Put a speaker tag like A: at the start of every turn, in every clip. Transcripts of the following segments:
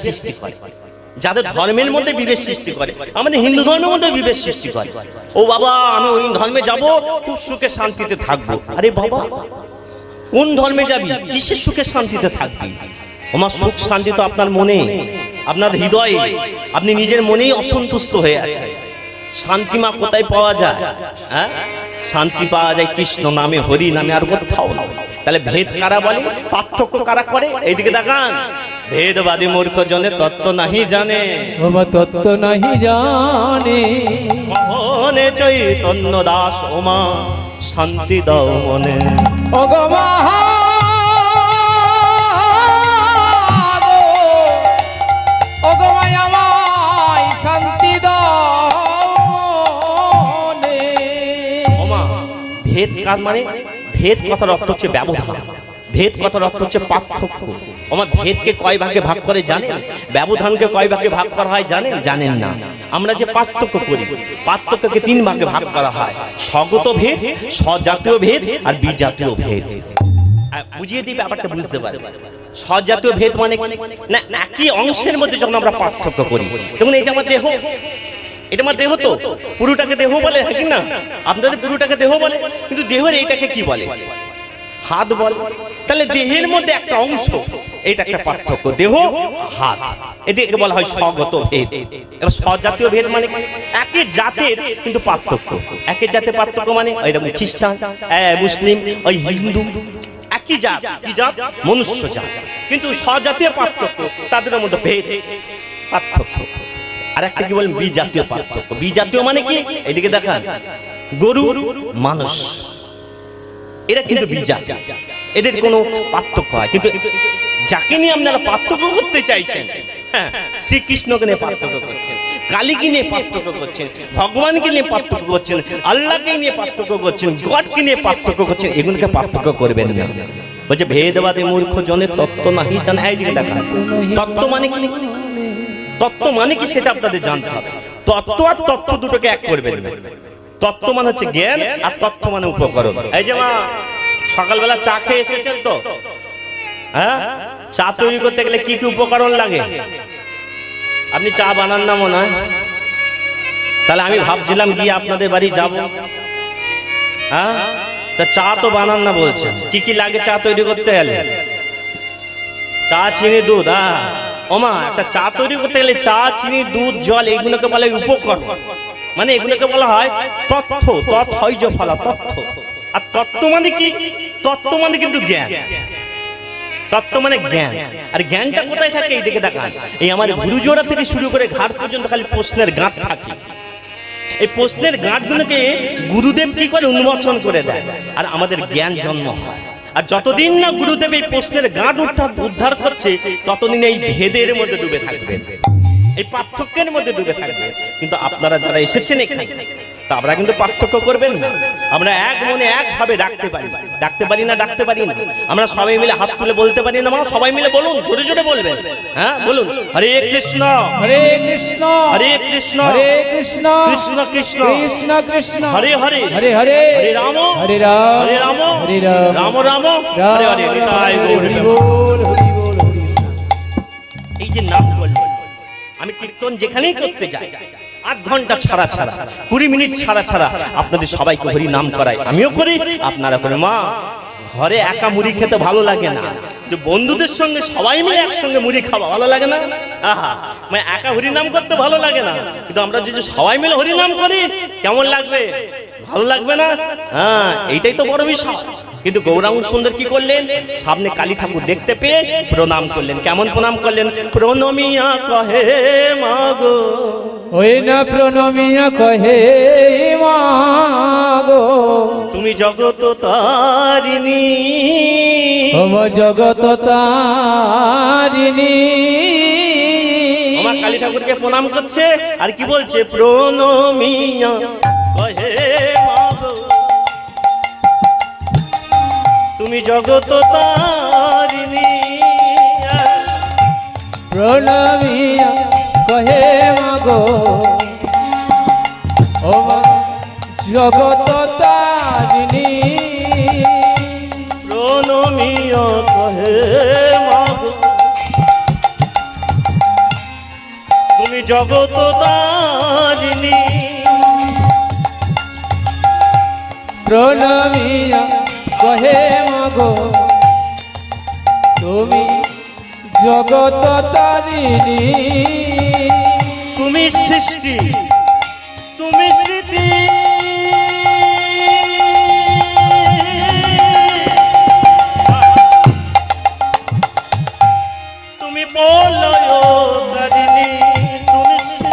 A: সৃষ্টি করে, যাদের ধর্মের মধ্যে বিভেদ সৃষ্টি করে, আমাদের হিন্দু ধর্মের মধ্যে বিভেদ সৃষ্টি করে। ও বাবা, আমি ওই ধর্মে যাব, খুব সুখে শান্তিতে থাকবো। আরে বাবা, কোন ধর্মে যাবি, কিসের সুখে শান্তিতে থাকবি? আমার সুখ শান্তি তো আপনার মনে, আপনার হৃদয়ে। আপনি নিজের মনেই অসন্তুষ্ট হয়ে আছেন। শান্তি মা কোথায় পাওয়া যায়? হ্যাঁ, শান্তি পাওয়া যায় কৃষ্ণ নামে, হরি নামে, আর কোথাও না। তাহলে ভেদ কারা বলে, পার্থক্য কারা করে? এইদিকে দেখান। ভেদবাদী মূর্খ জনে তত্ত্ব নাহি জানে,
B: তত্ত্ব নাহি জানে।
A: কহনে চৈতন্য দাস ওমা শান্তি দাও মনে।
B: শান্তি
A: ভেদ কার মানে? ভেদ কথার অর্থ হচ্ছে ব্যবধান, ভেদ কথার অর্থ হচ্ছে পার্থক্য। আমার ভেদকে কয় ভাগে ভাগ করে জানেন? ব্যবধানকে কয় ভাগে ভাগ করা হয় জানেন? জানেন না। আমরা যে পার্থক্য করি, পার্থক্যকে 3 ভাগে ভাগ করা হয়: স্বগত ভেদ, স্বজাতীয় ভেদ, আর বিজাতীয় ভেদ। বুঝিয়ে দিই, ব্যাপারটা বুঝতে পারে। স্বজাতীয় ভেদ মানে না, একই অংশের মধ্যে যখন আমরা পার্থক্য করি, তখন এটা আমার দেহ, এটা আমার দেহ, তো পুরোটাকে দেহ বলে, হ্যাঁ কি না? আপনাদের পুরোটাকে দেহ বলে, কিন্তু দেহের এইটাকে কি বলে? হাত বলে। তাহলে দেহের মধ্যে একটা অংশ, এটা একটা পার্থক্য, দেহ হাত, এটাকে বলা হয় স্বগত ভেদ। এবার স্বজাতীয় ভেদ মানে একই জাতের কিন্তু পার্থক্য। একই জাতের পার্থক্য মানে ওই দেখুন, খ্রিস্টান, মুসলিম, ওই হিন্দু, একই জাত। কি জাত? মনুষ্য জাত, কিন্তু স্বজাতীয় পার্থক্য, তাদের মধ্যে ভেদ, পার্থক্য। আর একটা কি বলেন? বিজাতীয় পার্থক্য। বিজাতীয় মানে কি? এদিকে দেখান, গরু, মানুষ, এরা কিন্তু বিজাতীয়, এদের কোনো পার্থক্য হয়। কিন্তু যাকে নিয়ে আপনারা পার্থক্য করতে চাইছেন, হ্যাঁ, শ্রীকৃষ্ণকে নিয়ে পার্থক্য করছেন, কালীকে নিয়ে পার্থক্য করছেন, ভগবানকে নিয়ে পার্থক্য করছেন, আল্লাহকে নিয়ে পার্থক্য করছেন, গডকে নিয়ে পার্থক্য করছেন, এগুলোকে পার্থক্য করবেন না। বলছে ভেদবাদী মূর্খ জনের তত্ত্ব নাহি জানে। এইদিকে দেখান, তত্ত্ব মানে কি? তত্ত্ব মানে কি সেটা আপনাদের জানতে হবে। তত্ত্ব আর তথ্য দুটোকে এক করবেন। তত্ত্ব মানে হচ্ছে জ্ঞান, আর তথ্য মানে উপকরণ। এই যে মা, সকালবেলা চা খেয়ে এসেছেন তো, হ্যাঁ, চা তৈরি করতে গেলে কি কি উপকরণ লাগে? আপনি চা বানান না মনে হয়? তাহলে আমি ভাবছিলাম গিয়ে আপনাদের বাড়ি যাব। হ্যাঁ, তা চা তো বানান না বলছেন, কি কি লাগে চা তৈরি করতে গেলে? চা, চিনি, দুধ। হ্যাঁ ওমা, একটা চা তৈরি করতে গেলে চা, চিনি, দুধ, জল, এগুলোকে বলা হয় উপকরণ। মানে এগুলোকে বলা হয় তথ্য। তথ্য ফলা তথ্য। আর তত্ত্ব মানে কি? তত্ত্ব মানে কিন্তু জ্ঞান। তত্ত্ব মানে জ্ঞান। আর জ্ঞানটা কোথায় থাকে? এই দিকে দেখান। এই আমার গুরুজোড়া থেকে শুরু করে ঘাট পর্যন্ত খালি প্রশ্নের গাঁট থাকে। এই প্রশ্নের গাঁটগুলোকে গুরুদেব কি করে? উন্মোচন করে দেয়, আর আমাদের জ্ঞান জন্ম হয়। আর যতদিন না গুরুদেব এই প্রশ্নের গাঁট উদ্ধার করছে, ততদিন এই ভেদের মধ্যে ডুবে থাকবেন, এই পার্থক্যের মধ্যে ডুবে থাকবেন। কিন্তু আপনারা যারা এসেছেন এখানে, তা আমরা কিন্তু পার্থক্য করবেন না। আমরা এক মনে একভাবে ডাকতে পারি। ডাকতে পারি না? ডাকতে পারি না। আমরা সবাই মিলে হাত তুলে বলতে পারি না? সবাই মিলে বলুন, জোরে জোরে বলবেন। হ্যাঁ বলুন, হরে কৃষ্ণ
B: হরে কৃষ্ণ
A: হরে কৃষ্ণ
B: হরে কৃষ্ণ
A: কৃষ্ণ কৃষ্ণ
B: কৃষ্ণ কৃষ্ণ
A: হরে হরে
B: হরে হরে
A: হরে রাম
B: হরে রাম
A: হরে রাম
B: হরে রাম
A: রাম রাম হরে হরে। নিতাই গৌর
B: হরি বল হরি বল হরি।
A: এই যে নাম বললেন, আমি কীর্তন যেখানেই করতে যাই, 8 ঘন্টা ছাড়া ছাড়া, 20 মিনিট ছাড়া ছাড়া আপনাদের সবাইকে হরি নাম করাই। আমিও করি, আপনারা করেন। মা, ঘরে একা মুড়ি খেতে ভালো লাগে না, কিন্তু বন্ধুদের সঙ্গে সবাই মিলে একসঙ্গে মুড়ি খাওয়া ভালো লাগে না? আহা, মানে একা হরি নাম করতে ভালো লাগে না, কিন্তু আমরা যদি সবাই মিলে হরি নাম করি কেমন লাগবে? ভালো লাগবে না? হ্যাঁ, এইটাই তো বড় বিষয়। কিন্তু গৌরাঙ্গ সুন্দর কি করলেন? সামনে কালী ঠাকুর দেখতে পেয়ে প্রণাম করলেন। কেমন প্রণাম করলেন? প্রণমিয়া কহে মাগো,
B: ওই না প্রণমিয়া কহে মাগো,
A: তুমি জগত তারিণী,
B: ওম জগত তারিণী।
A: আমার কালী ঠাকুরকে প্রণাম করছে, আর কি বলছে? প্রণমিয়া কহে মাগো, তুমি জগত তারিণী।
B: প্রণমিয়া কহে মাগো, ওম জগত তারিণী।
A: প্রণমিয়া কহে মাগো, তুমি জগত তারিণী।
B: প্রণমিয়া কহে মাগো তুমি জগত তারিণী।
A: তুমি সৃষ্টি, তুমি স্মৃতি, তুমি প্রলয়কারিণী। তুমি সৃষ্টি,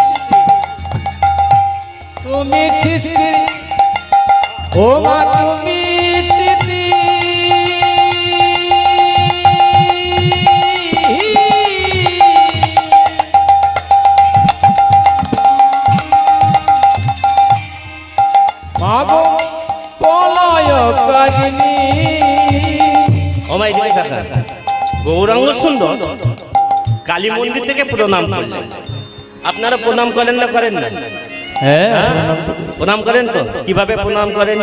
B: তুমি সৃষ্টি ও মা তুমি স্মৃতি। মাগো প্রলয়কারিণী।
A: ওমাই দিকে থাকা গৌরাঙ্গ সুন্দর কালী মন্দির থেকে প্রণাম করলেন। আপনারা প্রণাম করেন না করেন না?
B: হ্যাঁ
A: প্রণাম করেন তো? কিভাবে প্রণাম করেন?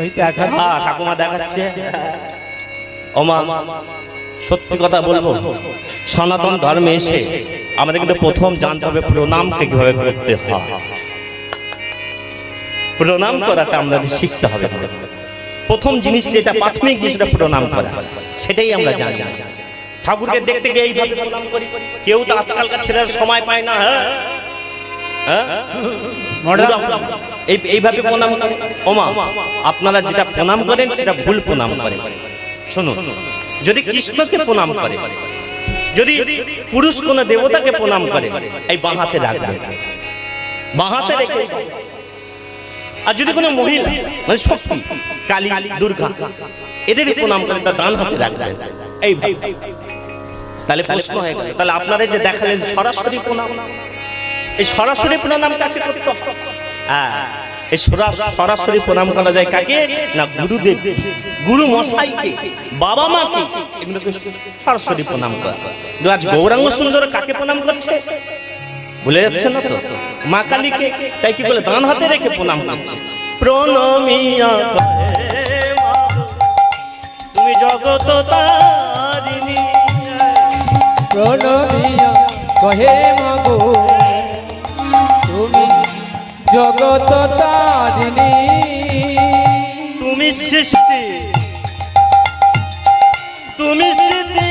B: ওই দেখা
A: হ্যাঁ, ঠাকুমা দেখাচ্ছে। ওমা, সত্যি কথা বলবো, সনাতন ধর্মে এসে আমাদের কিন্তু প্রথম জানতে হবে প্রণামকে কিভাবে করতে হয়। প্রণাম করাটা আমাদের শিখতে হবে। প্রথম জিনিস যেটা প্রাথমিক জিনিসটা প্রণাম করা, সেটাই আমরা জানি। ঠাকুরকে দেখতে গিয়ে এইভাবে প্রণাম করি। কেউ তো আজকালকার ছেলেরা সময় পায় না। হ্যাঁ, এইভাবে প্রণাম করে। ওমা, আপনারা যেটা প্রণাম করেন সেটা ভুল প্রণাম করেন। শুনুন, যদি কৃষ্ণকে প্রণাম করে, যদি পুরুষ কোন দেবতাকে প্রণাম করে, এই বাঁ হাতে রাখবে, বাঁ হাতে রেখে। আর যদি কোনো মহিলা মানে শক্তি, কালী, দুর্গা, এদের প্রণাম করে তার ডান হাতে রাখবে। এই তাহলে প্রশ্ন হয়ে গেল, তাহলে আপনারা যে দেখালেন সরাসরি প্রণাম, এই সরাসরি প্রণাম কাকে করতে হবে? এই সরাসরি প্রণাম করা যায় কাকে? না গুরুদেব, গুরু মশাইকে, বাবা মাকে, এগুলোকে সরাসরি প্রণাম করা। আজ গৌরাঙ্গ সুন্দর কাকে প্রণাম করছে? ভুলে যাচ্ছে না তো? মা কালীকে। তাই কি বলে? ডান হাতে রেখে প্রণাম করছে। প্রণমিয়া তুমি জগত তারিণী।
B: প্রণমিয়া কহে মাগো তুমি জগত তারিণী।
A: তুমি সৃষ্টি, তুমি স্মৃতি,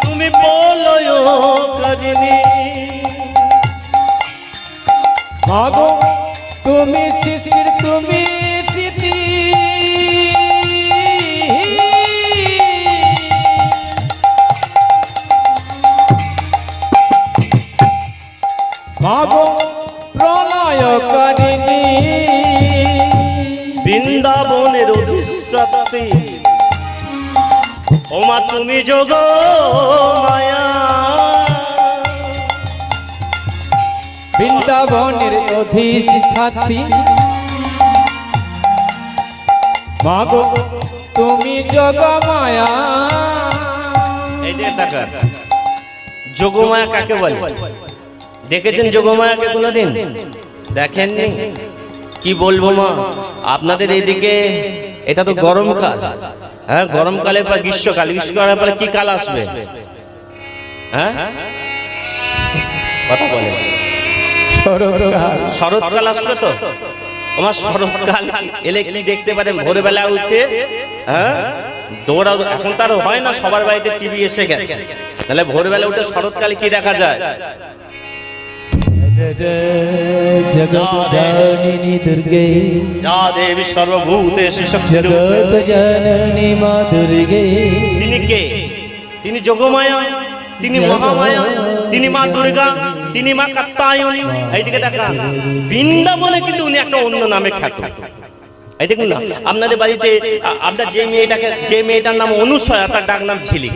A: তুমি প্রলয়কারিণী।
B: মাগো তুমি সৃষ্টির, তুমি স্মৃতি। মাগো প্রলয়কারিণী।
A: বৃন্দাবনের অধিষ্ঠাত্রী, ওমা তুমি যোগ মায়া।
B: বৃন্দাবনের অধিষ্ঠাত্রী, মাগো তুমি যোগমায়া।
A: এই যে দেখা যোগমায়া কাকে বলে? দেখেছেন যোগমায়াকে কোনোদিন? দেখেননি? কি বলবো মা, আপনাদের এইদিকে এটা তো গরমকাল। হ্যাঁ, গরমকালের পর গ্রীষ্মকাল, গ্রীষ্মকালের পরে কি কাল আসবে? হ্যাঁ, কথা বলে শরৎকাল আসবে তো। আমার শরৎকাল এলে কি দেখতে পারেন? ভোরবেলা উঠতে হ্যাঁ দৌড়া, এখন তার হয় না, সবার বাড়িতে টিভি এসে গেছে। তাহলে ভোরবেলা উঠে শরৎকালে কি দেখা যায়?
B: জগৎ জননী দুর্গে,
A: যা দেবী সর্বভূতেষু
B: জগৎ জননী মা দুর্গে।
A: তিনি কে? তিনি যোগমায়া, তিনি মহামায়া, তিনি মা দুর্গা, তিনি মা কাত্যায়নী। এইদিকে দেখা বৃন্দাবনে কিন্তু উনি একটা অন্য নামে খ্যাত। এই দেখুন না, আপনাদের বাড়িতে আপনার যে মেয়েটার নাম অনুসয়া, তার ডাক নাম ঝিলিক।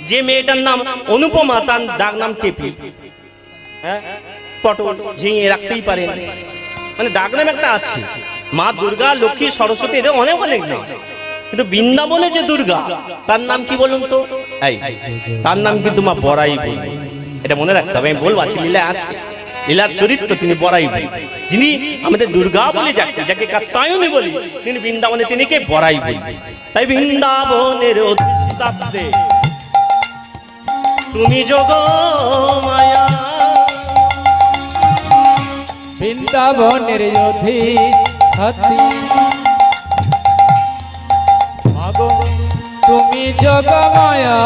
A: যে মেয়েটার নাম অনুপমা, তার ডাক নাম টেপি। হ্যাঁ, পটল, ঝিঙে রাখতেই পারেন, মানে ডাক নাম একটা আছে। মা দুর্গা, লক্ষ্মী, সরস্বতী, এদের অনেক অনেক নাম। কিন্তু বৃন্দাবনে যে দুর্গা, তার নাম কি বলুন তো? তার নাম কিন্তু মা বড়াই বলি। এটা মনে রাখতে হবে। আমি বলবো, আছে লীলা আছে, লীলার চরিত্র তিনি বড়াই ভাই, যিনি আমাদের দুর্গা বলে যাকে, যাকে কাত্যায়নী বলি, তিনি বৃন্দাবনে তিনি কে বড়াই ভাই। তাই বৃন্দাবনের অধিষ্ঠাত্রে তুমি যোগ মায়া,
B: বৃন্দাবনের অধিষ্ঠাত্রী মাগো তুমি জগমায়া।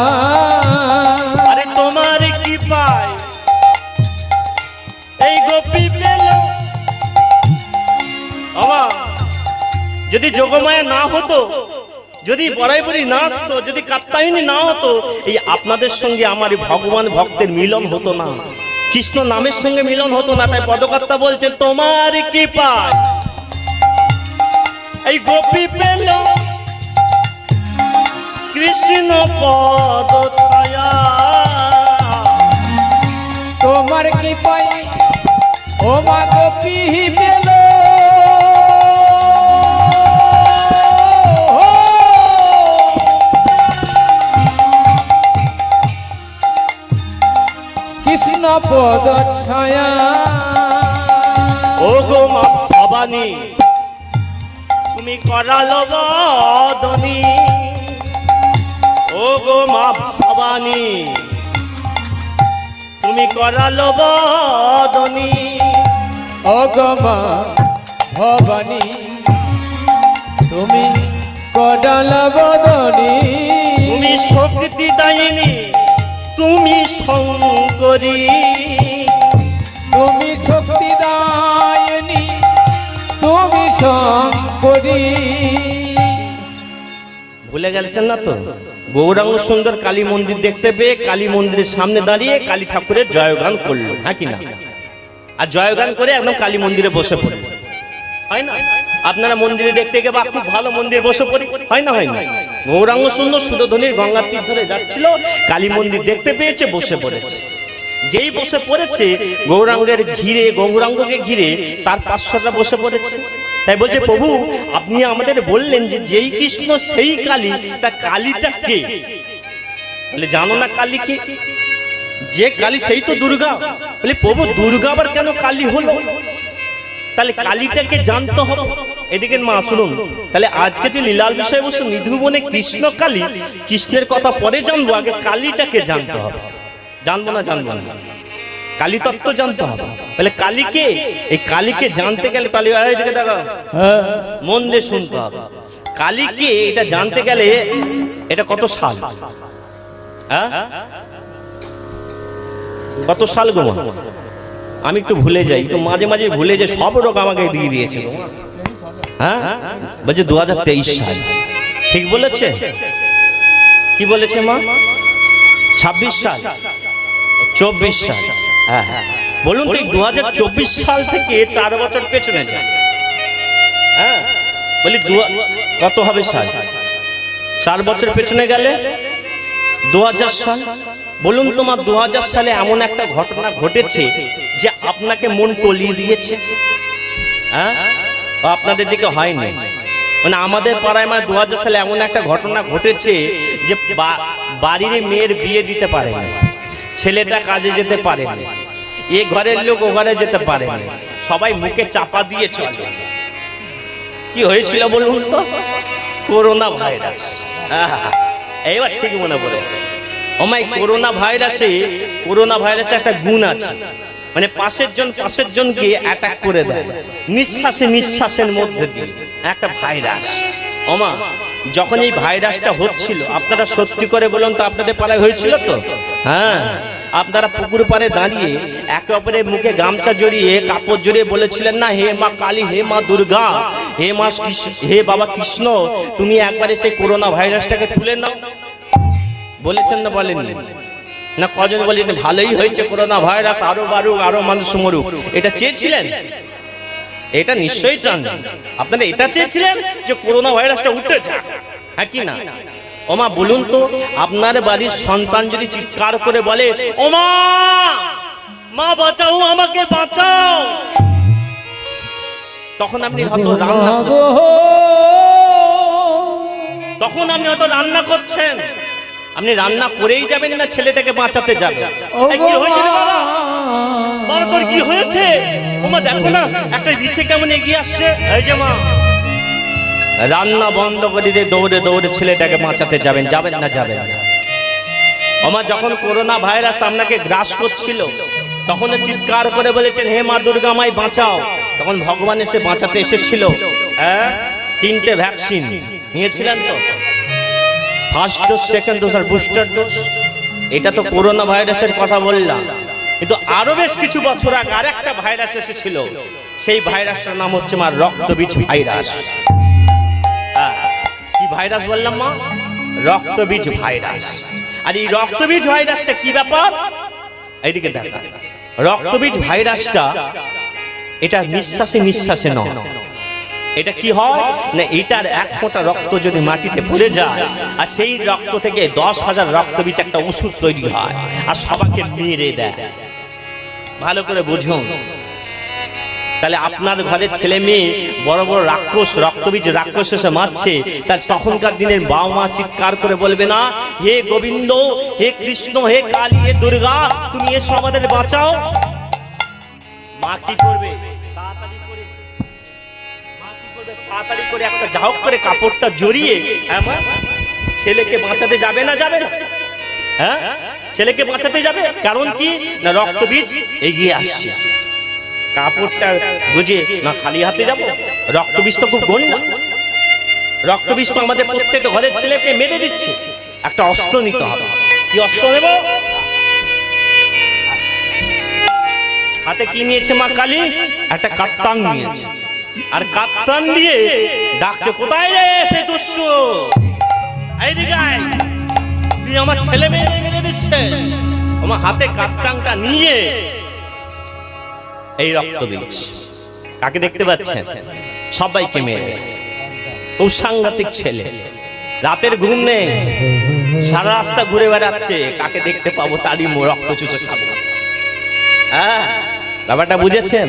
A: আরে তোমার কি পায় এই গোপী পেল, আমার যদি যোগমায়া না হতো, যদি বড়াইবড়ি না আসতো, যদি কাত্যায়নী না হতো, এই আপনাদের সঙ্গে আমার ভগবান ভক্তের মিলন হতো না, কৃষ্ণ নামের সঙ্গে মিলন হতো না। তাই পদকর্তা বলছে তোমার কি পায় এই গোপী পেল কৃষ্ণ পদ ছায়া,
B: তোমার কি পাই ও মা গোপী পেল, কৃষ্ণ পদ ছায়া।
A: ও গো মা ভবানী তুমি করালো বদনী, ও গো মা ভবানী তুমি করালো বদনী,
B: ও গো মা ভবানী তুমি কডাল বদনী,
A: তুমি শক্তি দায়িনী তুমি শঙ্করী,
B: তুমি শক্তিদায়িনী তুমি শঙ্করী।
A: ভুলে গেছেন না তো? গৌরাঙ্গ সুন্দর কালী মন্দির দেখতে পেয়ে কালী মন্দিরের সামনে দাঁড়িয়ে কালী ঠাকুরের জয়গান করলো, হ্যাঁ কি না? আর জয়গান করে একদম কালী মন্দিরে বসে পড়লো, হয় না? আপনারা মন্দিরে দেখতে গিয়ে বা খুব ভালো মন্দিরে বসে পড়ি, হয় না? হয় না? গৌরাঙ্গ সুন্দর সুরধনির গঙ্গার তীর ধরে যাচ্ছিল, কালী মন্দির দেখতে পেয়েছে, বসে পড়েছে। যেই বসে পড়েছে গৌরাঙ্গের ঘিরে, গৌরাঙ্গকে ঘিরে তার পার্শ্বরা বসে পড়েছে। তাই বলছে প্রভু আপনি আমাদের বললেন যে যেই কৃষ্ণ সেই কালী, তা কালীটা কে? বলে জানো না কালী কে? যে কালী সেই তো দুর্গা। বলে প্রভু দুর্গা আবার কেন কালী হলো? তাহলে কালীটাকে জানতে হবে। এদিকে মা শুনুন, তাহলে আজকে যে লীলার বিষয়বস্তু নিধুবনে কৃষ্ণ কালী, কৃষ্ণের কথা পরে জানবো, আগে কালীটাকে জানতে হবে। জানবো না জানবো না, কালী তত্ত্ব জানতে হবে। বলে কালীকে, এই কালীকে জানতে গেলে তাহলে এদিকে দেখো মন দিয়ে শুনতে হবে। কালীকে এটা জানতে গেলে এটা কত সাল? হ্যাঁ কত সাল গো মা? আমি একটু ভুলে যাই, একটু মাঝে মাঝে ভুলে যাই, সব রোগ আমাকে দিয়ে দিয়েছে। হ্যাঁ বলছে 2023 সাল। ঠিক বলেছে? কি বলেছে মা? 26 সাল, 24 সাল। হ্যাঁ বলুন তো 2024 সাল থেকে 4 বছর পেছনে যায়। হ্যাঁ বলি কত হবে সাল? 4 বছর পেছনে গেলে 2000 সাল। বলুন তোমার 2000 সালে এমন একটা ঘটনা ঘটেছে যে আপনাকে মন টলিয়ে দিয়েছে? হ্যাঁ আপনাদের দিকে হয়নি? মানে আমাদের পাড়ায় মানে 2000 সালে এমন একটা ঘটনা ঘটেছে যে বাড়ির মেয়ের বিয়ে দিতে পারেনি, ছেলেটা কাজে যেতে পারেনি, এ ঘরের লোক ও ঘরে যেতে পারেনি, সবাই মুখে চাপা দিয়ে চলে। কি হয়েছিল বলুন তো? Corona virus. এইবার ঠিক মনে পড়েছে। ওমাই করোনা ভাইরাসে একটা গুণ আছে, মানে পাশের জনকে অ্যাটাক করে দেয় নিঃশ্বাসের মধ্যে দিয়ে একটা ভাইরাস। ওমা যখন এই ভাইরাসটা হচ্ছিল, আপনারা সত্যি করে বলুন তো আপনাদের পাড়ায় হয়েছিল তো? হ্যাঁ আপনারা পুকুর পাড়ে দাঁড়িয়ে একে অপরের মুখে গামছা জড়িয়ে কাপড় জড়িয়ে বলেছিলেন না, হে মা কালী, হে মা দুর্গা, হে মা হে বাবা কৃষ্ণ, তুমি একবারে সেই করোনা ভাইরাসটাকে তুলে নাও। বলেছেন না বলেননি? না কজন বলেন ভালোই হয়েছে করোনা ভাইরাস, আরো বাড়ুক, আরো মানুষ মরুক, এটা চেয়েছিলেন? এটা নিশ্চয়ই চান আপনারা, এটা চেয়েছিলেন যে করোনা ভাইরাসটা উঠে যাক, হ্যাঁ কি না? ওমা বলুন তো আপনার বাড়ির সন্তান যদি চিৎকার করে বলে ওমা মা বাঁচাও, আমাকে বাঁচাও, তখন আপনি হয়তো রান্না করছেন, আপনি রান্না করেই যাবেন না ছেলেটাকে বাঁচাতে যাবেন? কি হয়েছিল বাবা? বাবা তোর কি হয়েছে? ওমা দেখো না একটা বিছে কেমন এগিয়ে আসছে। এই যে মা, রান্না বন্ধ করে দিয়ে দৌড়ে দৌড়ে ছেলেটাকে বাঁচাতে যাবেন, যাবেন না? যাবেন না। ওমা যখন করোনা ভাইরাস আপনাকে গ্রাস করছিল তখন চিৎকার করে বলেছেন হে মা দুর্গা আমায় বাঁচাও। তখন ভগবান এসে বাঁচাতে এসেছিল। হ্যাঁ, 3টে ভ্যাকসিন নিয়েছিলেন তো, ফার্স্ট ডোজ, সেকেন্ড ডোজ আর বুস্টার ডোজ। এটা তো করোনা ভাইরাসের কথা বললাম, কিন্তু আরো বেশ কিছু বছর আগে আরেকটা ভাইরাস এসেছিল। সেই ভাইরাসটার নাম হচ্ছে মা রক্তবীজ ভাইরাস। কি ভাইরাস বললাম মা? রক্তবীজ ভাইরাস। আর এই রক্তবীজ ভাইরাসটা কি ব্যাপার? এইদিকে দেখা, রক্তবীজ ভাইরাসটা এটা নিঃশ্বাসে নিঃশ্বাসে নয়। এটা কি হয় না, এটার 1 ফোঁটা রক্ত যদি মাটিতে পড়ে যায় আর সেই রক্ত থেকে 10,000 রক্তবীজ একটা ওষুধ তৈরি হয় আর সবাইকে মেরে দেয়। ভালো করে বুঝুন। তাহলে আপনার ঘরের ছেলে মেয়ে বড় বড় রাক্ষস, রক্তবীজ রাক্ষস এসে মারছে, তাহলে তখনকার দিনের বাবা মা চিৎকার করে বলবে না হে গোবিন্দ, হে কৃষ্ণ, হে কালী, হে দুর্গা, তুমি এসো আমাদের বাঁচাও? মা কি করবে? তাড়াতাড়ি করে একটা ঝাউক করে কাপড়টা জড়িয়ে আমার ছেলেকে বাঁচাতে যাবে না? যাবে না? হ্যাঁ, ছেলেকে বাঁচাতে যাবে। কারণ কি না, রক্তবীজ এগিয়ে আসছে। কাপড়টা বুঝে না খালি হাতে যাব? রক্তবীজ তো খুব গণ্য। রক্তবীজ তো আমাদের প্রত্যেকটা ঘরের ছেলেকে মেরে দিচ্ছে। একটা অস্ত্র নিতে হবে। কি অস্ত্র নেব? হাতে কি নিয়েছে মা কালী? একটা কাত্তান নিয়েছে। আর কাত্তান দিয়ে ডাকছে, কোথায় রে সে দুষ্ট? এইদিকে আয়, তুই আমার ছেলে মেয়ে মেরে দিচ্ছিস। আমার হাতে কাত্তানটা নিয়ে এই রক্তবীজ কাকে দেখতে পাচ্ছেন? সবাইকে মেরে। ও সাংঘাতিক ছেলে, রাতের ঘুম নেই, সারা রাস্তা ঘুরে বেড়াচ্ছে। কাকে দেখতে পাবো তারই রক্ত চুষে খাবো। হ্যাঁ, ব্যাপারটা বুঝেছেন?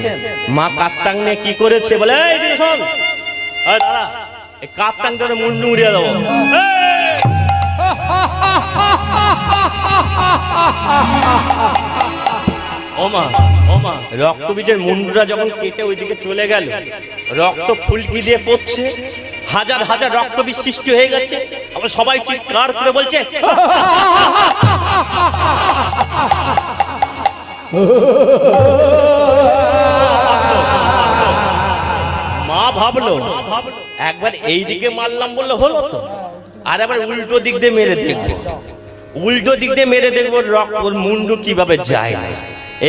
A: মা কাত্তাং নিয়ে কি করেছে বলে, এই দিকে শোন, এই দাদা, এই কাত্তাংটা মুন্ডু উড়িয়ে দেবো। ওমা ওমা, রক্তবীজের মুন্ডুরা যখন কেটে ওইদিকে চলে গেল, রক্ত ফুলকি দিয়ে পড়ছে, হাজার হাজার রক্তবীজ সৃষ্টি হয়ে গেছে। আবার সবাই চিৎকার করে বলছে। মা ভাবলো একবার এই দিকে মারলাম বললে হলো তো, আর আবার উল্টো দিক দিয়ে মেরে দেখবো, উল্টো দিক দিয়ে মেরে দেখবো রক্ত মুন্ডু কিভাবে যায় না।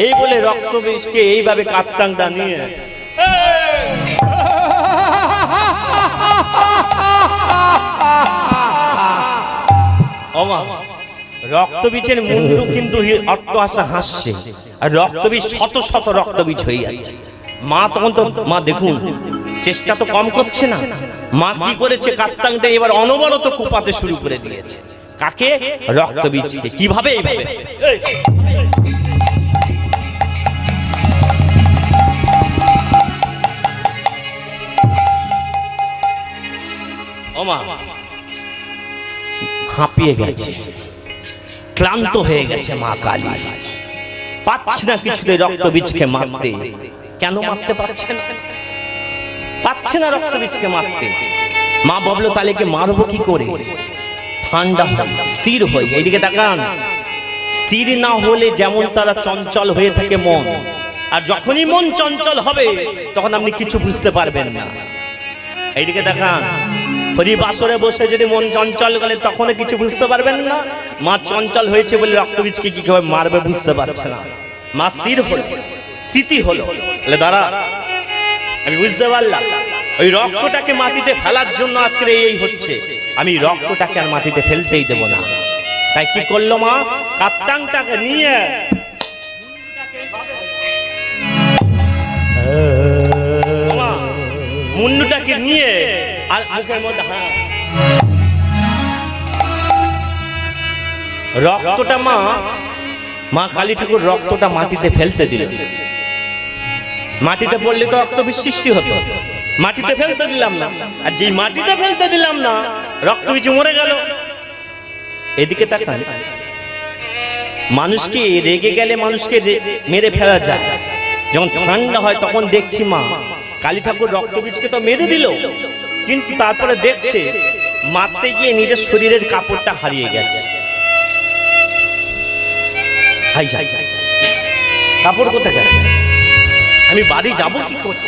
A: এই বলে রক্তবীজকে এইভাবে কাত্তাংটা নিয়ে রক্তবীজের মুন্ডু কিন্তু অট্টহাসা হাসছে, আর রক্তবীজ শত শত রক্তবীজ হয়ে যাচ্ছে। মা তখন তো, মা দেখুন চেষ্টা তো কম করছে না। মা কি করেছে, কাত্তাংটা এবার অনবরত কোপাতে শুরু করে দিয়েছে। কাকে? রক্তবীজকে। কিভাবে? এইভাবে ওমা হাঁপিয়ে গেছে, ক্লান্ত হয়ে গেছে মা কালী, পাচ্ছে না কিছুতে রক্তবীজকে মারতে। কেন মারতে পারছে না? পাচ্ছে না রক্তবীজকে মারতে। মা ভাবলো তাহলে কি মারবো কি করে? ঠান্ডা স্থির হয়ে, এইদিকে তাকান, স্থির না হলে যেমন তারা চঞ্চল হয়ে থাকে মন, আর যখনই মন চঞ্চল হবে তখন আপনি কিছু বুঝতে পারবেন না। এইদিকে দেখান, হরিবাসরে বসে যদি মন চঞ্চল গেলে তখন কিছু বুঝতে পারবেন না। মা চঞ্চল হয়েছে বলে রক্তবীজকে কি করে মারবে বুঝতে পারছে না। মা স্থির হলো, স্থিতি হলো, বলে দাঁড়া, আমি বুঝতে পারলাম ওই রক্তটাকে মাটিতে ফেলার জন্য আজকের এই হচ্ছে, আমি রক্তটাকে আর মাটিতে ফেলতেই দেব না। তাই কি করলো মা, কাত্তাংটাকে নিয়ে মুন্ডুটাকে নিয়ে আর মুখের মধ্যে রক্তটা মা কালী ঠাকুর রক্তটা মাটিতে ফেলতে দিল। মাটিতে পড়লে তো রক্তবীজ সৃষ্টি হতো, মাটিতে ফেলতে দিলাম না। আর যেই মাটিতে ফেলতে দিলাম না, রক্তবীজ মরে গেল। এদিকে তাকান, মানুষকে রেগে গেলে মানুষকে মেরে ফেলা যায়, যখন ঠান্ডা হয় তখন দেখছি মা কালী ঠাকুর রক্তবীজকে তো মেরে দিল, কিন্তু তারপরে দেখছে মারতে গিয়ে নিজের শরীরের কাপড়টা হারিয়ে গেছে। হাই হাই হাই, কাপড় কোথায় গেল? আমি বাড়ি যাব কি করে?